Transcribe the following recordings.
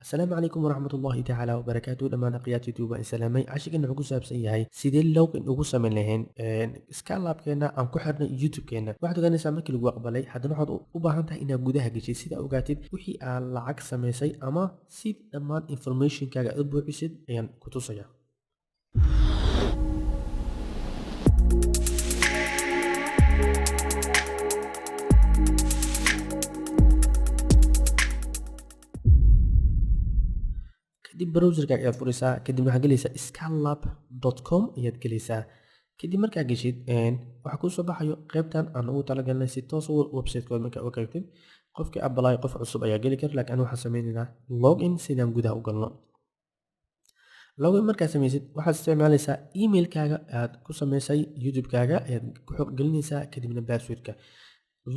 السلام عليكم ورحمة الله تعالى وبركاته لما نقيات يوتيوب إسلامي عشان نعقو سابسن ياهي سيدي لو نعقو سامن لهين سكالاب كينا أم كحرنا يوتيوب كينا واحد غاني سامك لو أقبلي حدا نحط وباهنتا إنا قودها جيشي سيدا أوقاتيد وحي لعق ساميسي أما سيد أمان information كاقا أدبو عسيد أيان كتوسيا kadib browserkaaga ayaad furaysaa kadibna waxaad gelaysaa scalab.com ayaad gelaysaa kadib markaa geshid waxaa kuu soo baxayo qaybtan aan ugu talagalnay si toos website-kooda markaa u qaybtid qofkii apply qof cusub ayaa geli kara laakiin waxaan sameynaynaa login sidaan gudaha u galno login markaad samaysid waxaad isticmaalaysaa emailkaaga aad ku samaysay youtube-kaaga ayaad ku gelinaysaa kadibna passwordka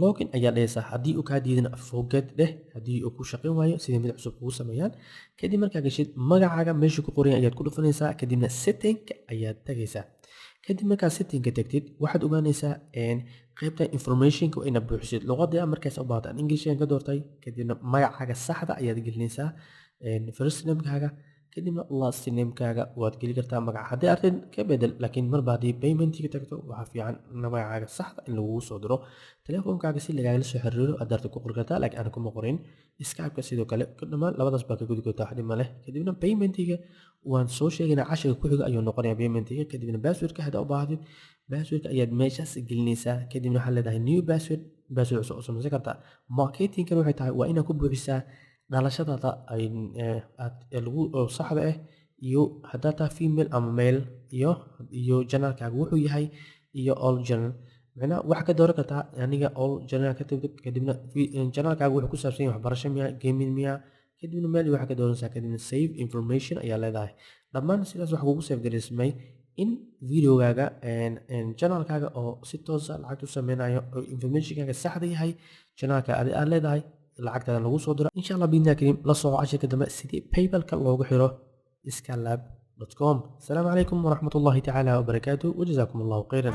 login ayaa dhehaysaa haddii uu kaa diidana forget dheh haddii uu ku shaqayn waayo sidii mid cusub kugu sameeyaan kadib markaa geshid magacaaga meesha ku qoran ayaad ku dhufanaysaa kadibna settingka ayaad tagaysaa kadib markaad settingka tagtid waxaad ogaanaysaa qaybta informationka waa inaad buuxisid luqadda markaas u baahato english ka doortay kadibna magacaaga saxda ayaad gelinaysaa first name-kaaga kadibna last name-kaaga waad geli kartaa magaca haddii arrin ka bedel laakiin marba haddii payment-ka tagto waxaa fiican magacaaga saxda in lagugu soo diro telefoonkaaga si lagaagala soo xiriiro aad darta ku qori kartaa laakiin aan kuma qorin skype-ka sidoo kale dhammaan labadaas baa ka gudi kartaa wax dhib ma leh kadibna payment-ga waan soo sheegaynaa casharka ku xiga ayuu noqonayaa payment-ga kadibna password-ka hadda u baahatid password-ka ayaad meeshaas gelinaysaa kadibna waxaad leedahay new password cusub u samaysan kartaa marketing-kan waxay tahay waa inaad ku buuxisaa dhalashadaada lagu saxda ah iyo haddaa taa female ama male iyo janaalkaaga wuxuu yahay iyo all journal macnaha waxaa ka dooran kartaa aniga all journal ka tagto kadibna janaalkaaga wuxuu ku saabsan yahay waxbarasho miya gaming miya kadibna meel waxaa ka dooranaysaa kadibna save information ayaa leedahay dhammaan sidaas waxaa kugu save gareysmay in videogaaga janaalkaaga oo si toosa lacagta u sameynayo oo informationkaaga saxda yahay janaalka aad leedahay lacagtaada lagu soo diro insha allah biidnaa kariim la soco cashirka dambe sidii paybalka loogu xiro scalab.com السلام عليكم ورحمة الله تعالى وبركاته وجزاكم الله خيرا